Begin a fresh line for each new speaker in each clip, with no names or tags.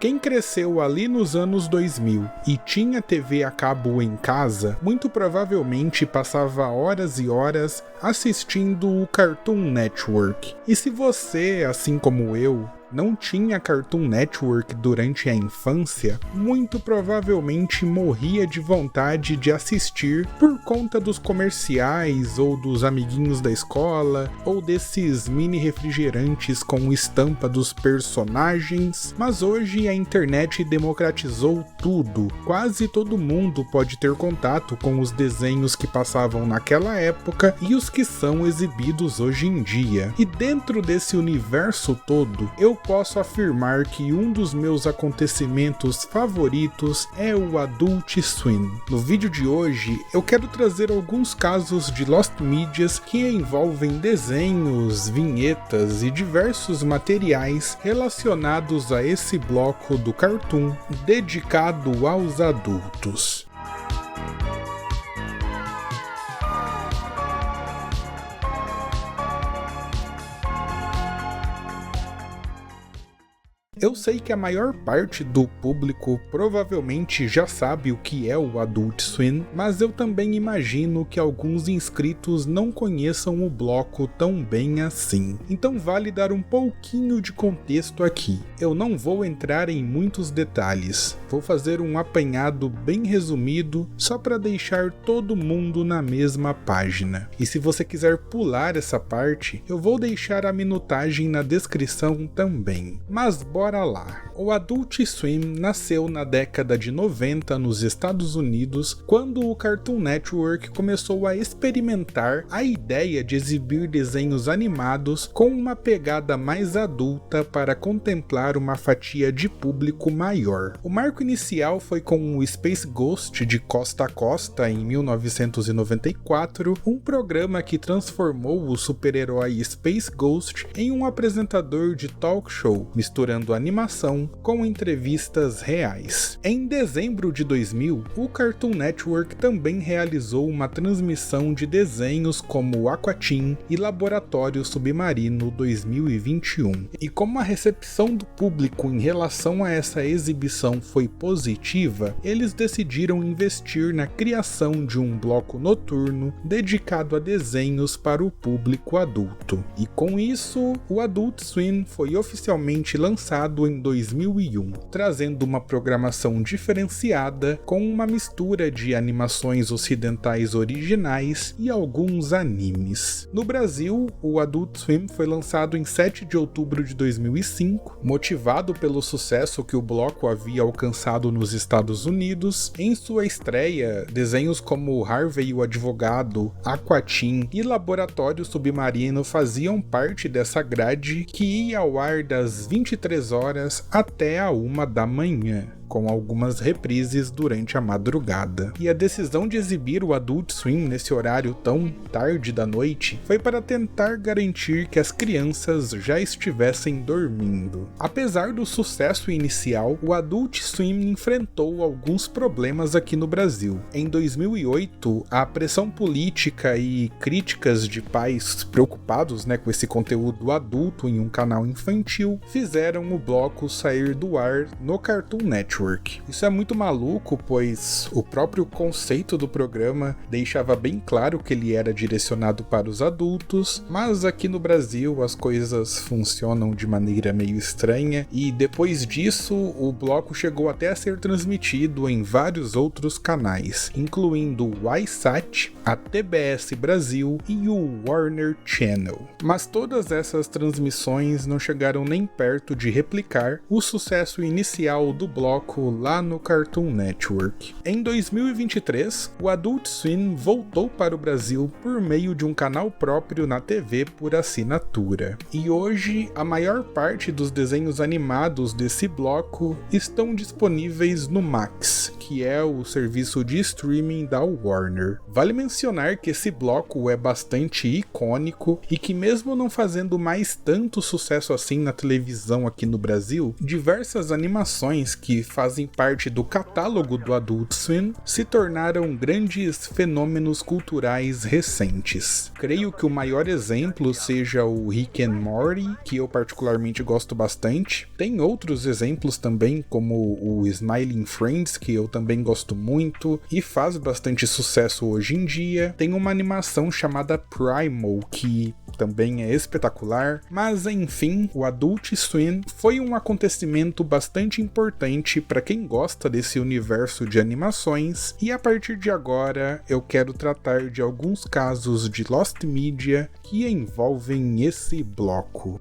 Quem cresceu ali nos anos 2000 e tinha TV a cabo em casa, muito provavelmente passava horas e horas assistindo o Cartoon Network. E se você, assim como eu, não tinha Cartoon Network durante a infância, muito provavelmente morria de vontade de assistir por conta dos comerciais ou dos amiguinhos da escola ou desses mini refrigerantes com estampa dos personagens. Mas hoje a internet democratizou tudo. Quase todo mundo pode ter contato com os desenhos que passavam naquela época e os que são exibidos hoje em dia. E dentro desse universo todo, eu posso afirmar que um dos meus acontecimentos favoritos é o Adult Swim. No vídeo de hoje, eu quero trazer alguns casos de Lost Medias que envolvem desenhos, vinhetas e diversos materiais relacionados a esse bloco do Cartoon dedicado aos adultos. Eu sei que a maior parte do público provavelmente já sabe o que é o Adult Swim, mas eu também imagino que alguns inscritos não conheçam o bloco tão bem assim. Então vale dar um pouquinho de contexto aqui. Eu não vou entrar em muitos detalhes, vou fazer um apanhado bem resumido só para deixar todo mundo na mesma página. E se você quiser pular essa parte, eu vou deixar a minutagem na descrição também. Mas bora lá. O Adult Swim nasceu na década de 90 nos Estados Unidos, quando o Cartoon Network começou a experimentar a ideia de exibir desenhos animados com uma pegada mais adulta para contemplar uma fatia de público maior. O marco inicial foi com o Space Ghost de Costa a Costa em 1994, um programa que transformou o super-herói Space Ghost em um apresentador de talk show, misturando animação com entrevistas reais. Em dezembro de 2000, o Cartoon Network também realizou uma transmissão de desenhos como Aquatim e Laboratório Submarino 2021. E como a recepção do público em relação a essa exibição foi positiva, eles decidiram investir na criação de um bloco noturno dedicado a desenhos para o público adulto. E com isso, o Adult Swim foi oficialmente lançado em 2001, trazendo uma programação diferenciada com uma mistura de animações ocidentais originais e alguns animes. No Brasil, o Adult Swim foi lançado em 7 de outubro de 2005, motivado pelo sucesso que o bloco havia alcançado nos Estados Unidos. Em sua estreia, desenhos como Harvey o Advogado, Aquatim e Laboratório Submarino faziam parte dessa grade que ia ao ar das 23 horas até a 1 da manhã, com algumas reprises durante a madrugada. E a decisão de exibir o Adult Swim nesse horário tão tarde da noite foi para tentar garantir que as crianças já estivessem dormindo. Apesar do sucesso inicial, o Adult Swim enfrentou alguns problemas aqui no Brasil. Em 2008, a pressão política e críticas de pais preocupados com esse conteúdo adulto em um canal infantil fizeram o bloco sair do ar no Cartoon Network. Isso é muito maluco, pois o próprio conceito do programa deixava bem claro que ele era direcionado para os adultos, mas aqui no Brasil as coisas funcionam de maneira meio estranha e depois disso o bloco chegou até a ser transmitido em vários outros canais, incluindo o iSat, a TBS Brasil e o Warner Channel. Mas todas essas transmissões não chegaram nem perto de replicar o sucesso inicial do bloco lá no Cartoon Network. Em 2023, o Adult Swim voltou para o Brasil por meio de um canal próprio na TV por assinatura. E hoje, a maior parte dos desenhos animados desse bloco estão disponíveis no Max, que que é o serviço de streaming da Warner. Vale mencionar que esse bloco é bastante icônico e que, mesmo não fazendo mais tanto sucesso assim na televisão aqui no Brasil, diversas animações que fazem parte do catálogo do Adult Swim se tornaram grandes fenômenos culturais recentes. Creio que o maior exemplo seja o Rick and Morty, que eu particularmente gosto bastante. Tem outros exemplos também, como o Smiling Friends, que eu também gosto muito e faz bastante sucesso hoje em dia. Tem uma animação chamada Primal, que também é espetacular, mas enfim, o Adult Swim foi um acontecimento bastante importante para quem gosta desse universo de animações, e a partir de agora eu quero tratar de alguns casos de Lost Media que envolvem esse bloco.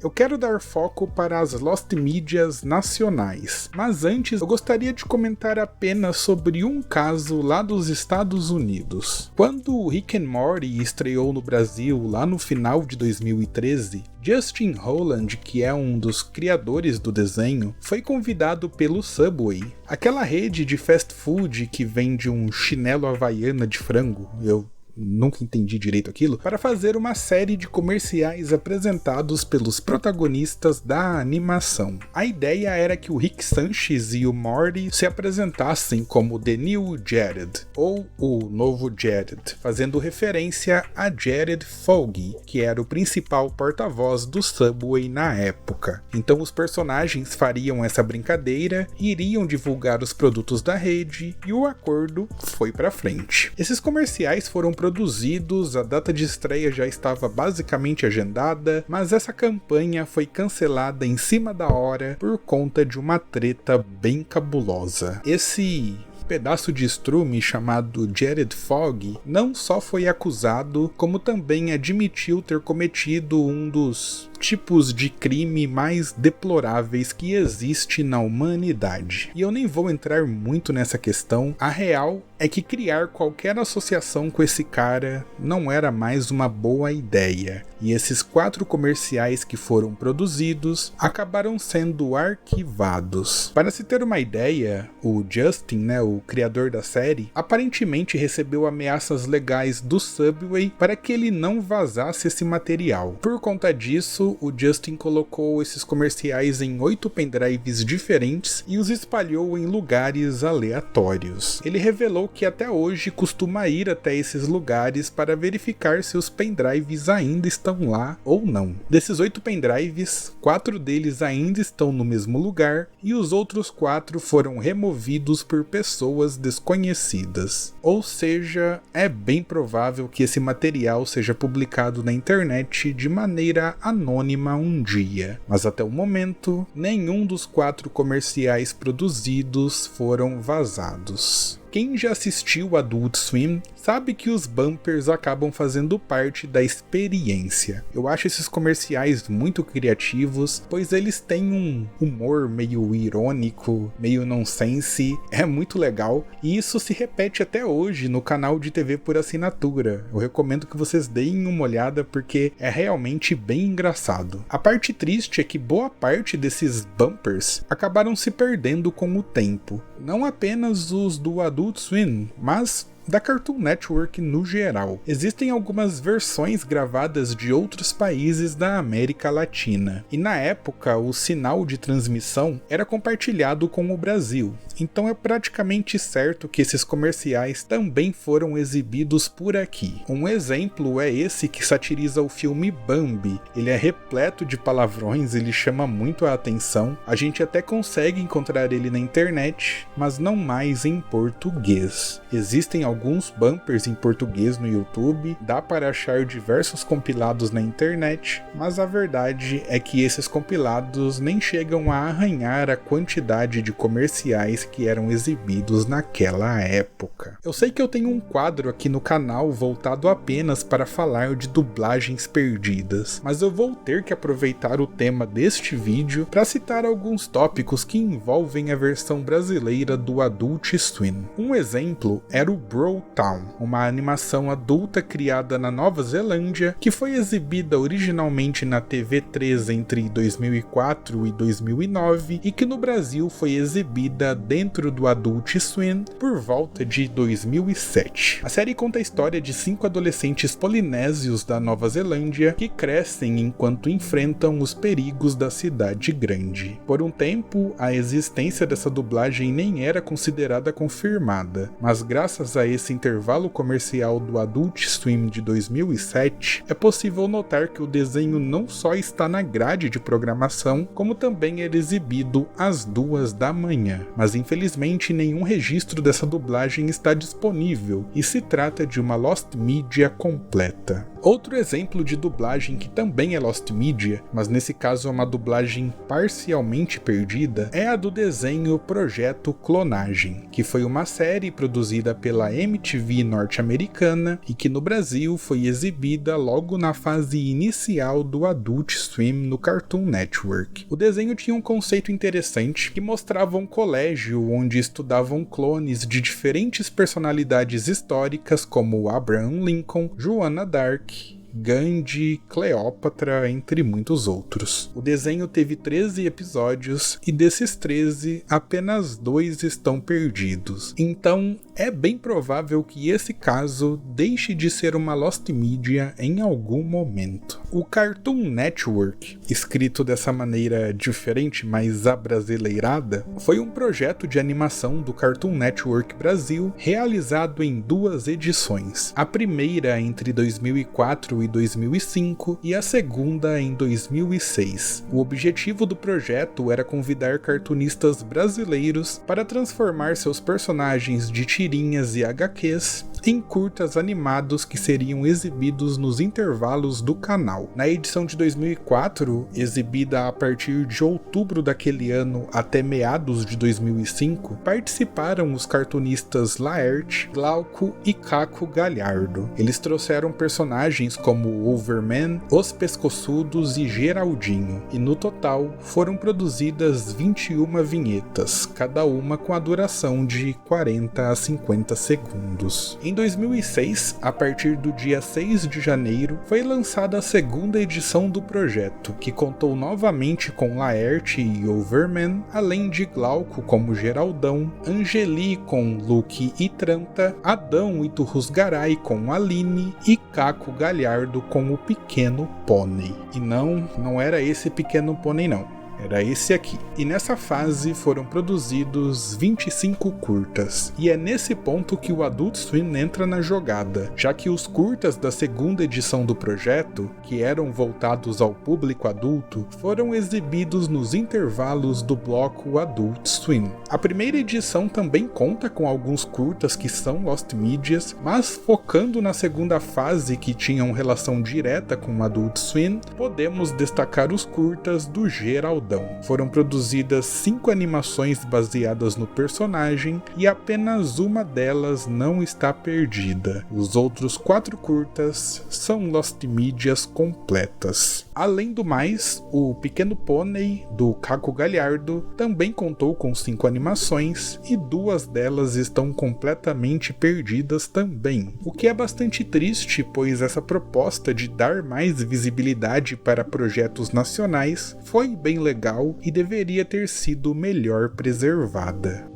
Eu quero dar foco para as Lost Medias nacionais, mas antes eu gostaria de comentar apenas sobre um caso lá dos Estados Unidos. Quando Rick and Morty estreou no Brasil lá no final de 2013, Justin Roiland, que é um dos criadores do desenho, foi convidado pelo Subway, aquela rede de fast food que vende um chinelo havaiana de frango. Eu nunca entendi direito aquilo, para fazer uma série de comerciais apresentados pelos protagonistas da animação. A ideia era que o Rick Sanchez e o Morty se apresentassem como The New Jared, ou o novo Jared, fazendo referência a Jared Fogle, que era o principal porta-voz do Subway na época. Então os personagens fariam essa brincadeira, iriam divulgar os produtos da rede, e o acordo foi pra frente. Esses comerciais foram produzidos, a data de estreia já estava basicamente agendada, mas essa campanha foi cancelada em cima da hora por conta de uma treta bem cabulosa. Esse pedaço de estrume chamado Jared Fogle não só foi acusado, como também admitiu ter cometido um dos tipos de crime mais deploráveis que existe na humanidade. E eu nem vou entrar muito nessa questão, a real é que criar qualquer associação com esse cara não era mais uma boa ideia, e esses 4 comerciais que foram produzidos acabaram sendo arquivados. Para se ter uma ideia, o Justin, o criador da série, aparentemente recebeu ameaças legais do Subway para que ele não vazasse esse material. Por conta disso, o Justin colocou esses comerciais em 8 pendrives diferentes e os espalhou em lugares aleatórios. Ele revelou que até hoje costuma ir até esses lugares para verificar se os pendrives ainda estão lá ou não. Desses 8 pendrives, 4 deles ainda estão no mesmo lugar e os outros 4 foram removidos por pessoas desconhecidas. Ou seja, é bem provável que esse material seja publicado na internet de maneira anônima um dia, mas até o momento, nenhum dos 4 comerciais produzidos foram vazados. Quem já assistiu Adult Swim sabe que os bumpers acabam fazendo parte da experiência. Eu acho esses comerciais muito criativos, pois eles têm um humor meio irônico, meio nonsense, é muito legal, e isso se repete até hoje no canal de TV por assinatura. Eu recomendo que vocês deem uma olhada porque é realmente bem engraçado. A parte triste é que boa parte desses bumpers acabaram se perdendo com o tempo. Não apenas os do Adult Swim, mas da Cartoon Network no geral. Existem algumas versões gravadas de outros países da América Latina, e na época o sinal de transmissão era compartilhado com o Brasil, então é praticamente certo que esses comerciais também foram exibidos por aqui. Um exemplo é esse que satiriza o filme Bambi. Ele é repleto de palavrões, ele chama muito a atenção, a gente até consegue encontrar ele na internet, mas não mais em português. Existem alguns bumpers em português no YouTube, dá para achar diversos compilados na internet, mas a verdade é que esses compilados nem chegam a arranhar a quantidade de comerciais que eram exibidos naquela época. Eu sei que eu tenho um quadro aqui no canal voltado apenas para falar de dublagens perdidas, mas eu vou ter que aproveitar o tema deste vídeo para citar alguns tópicos que envolvem a versão brasileira do Adult Swim. Um exemplo era o Grow Town, uma animação adulta criada na Nova Zelândia que foi exibida originalmente na TV3 entre 2004 e 2009 e que no Brasil foi exibida dentro do Adult Swim por volta de 2007. A série conta a história de 5 adolescentes polinésios da Nova Zelândia que crescem enquanto enfrentam os perigos da cidade grande. Por um tempo, a existência dessa dublagem nem era considerada confirmada, mas graças a esse intervalo comercial do Adult Swim de 2007, é possível notar que o desenho não só está na grade de programação, como também era exibido às 2 da manhã. Mas infelizmente nenhum registro dessa dublagem está disponível e se trata de uma Lost Media completa. Outro exemplo de dublagem que também é Lost Media, mas nesse caso é uma dublagem parcialmente perdida, é a do desenho Projeto Clonagem, que foi uma série produzida pela MTV norte-americana e que no Brasil foi exibida logo na fase inicial do Adult Swim no Cartoon Network. O desenho tinha um conceito interessante que mostrava um colégio onde estudavam clones de diferentes personalidades históricas como Abraham Lincoln, Joana d'Arc, Gandhi, Cleópatra, entre muitos outros. O desenho teve 13 episódios e desses 13, apenas 2 estão perdidos. Então, é bem provável que esse caso deixe de ser uma Lost Media em algum momento. O Cartoon Network, escrito dessa maneira diferente, mas abrasileirada, foi um projeto de animação do Cartoon Network Brasil, realizado em 2 edições. A primeira entre 2004 e 2005 e a segunda em 2006. O objetivo do projeto era convidar cartunistas brasileiros para transformar seus personagens de tirinhas e HQs em curtas animados que seriam exibidos nos intervalos do canal. Na edição de 2004, exibida a partir de outubro daquele ano até meados de 2005, participaram os cartunistas Laerte, Glauco e Caco Galhardo. Eles trouxeram personagens como Overman, Os Pescoçudos e Geraldinho, e no total foram produzidas 21 vinhetas, cada uma com a duração de 40 a 50 segundos. Em 2006, a partir do dia 6 de janeiro, foi lançada a segunda edição do projeto, que contou novamente com Laerte e Overman, além de Glauco como Geraldão, Angeli com Luke e Tranta, Adão e Turrusgaray com Aline e Caco Galhardo com o Pequeno Pônei. E não era esse Pequeno Pônei não. Era esse aqui. E nessa fase foram produzidos 25 curtas. E é nesse ponto que o Adult Swim entra na jogada, já que os curtas da segunda edição do projeto, que eram voltados ao público adulto, foram exibidos nos intervalos do bloco Adult Swim. A primeira edição também conta com alguns curtas que são Lost Medias, mas focando na segunda fase que tinham relação direta com o Adult Swim, podemos destacar os curtas do Geraldão. Foram produzidas 5 animações baseadas no personagem e apenas uma delas não está perdida. Os outros 4 curtas são Lost Medias completas. Além do mais, o Pequeno Pônei, do Caco Galhardo, também contou com 5 animações e 2 delas estão completamente perdidas também. O que é bastante triste, pois essa proposta de dar mais visibilidade para projetos nacionais foi bem legal e deveria ter sido melhor preservada.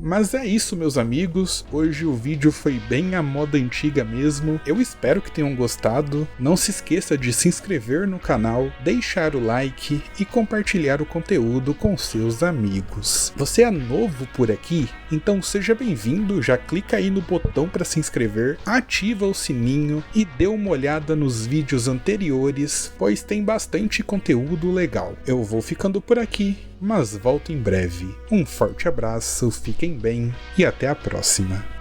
Mas é isso, meus amigos, hoje o vídeo foi bem à moda antiga mesmo. Eu espero que tenham gostado. Não se esqueça de se inscrever no canal, deixar o like e compartilhar o conteúdo com seus amigos. Você é novo por aqui? Então seja bem-vindo, já clica aí no botão para se inscrever, ativa o sininho e dê uma olhada nos vídeos anteriores, pois tem bastante conteúdo legal. Eu vou ficando por aqui, mas volto em breve. Um forte abraço, fiquem bem e até a próxima.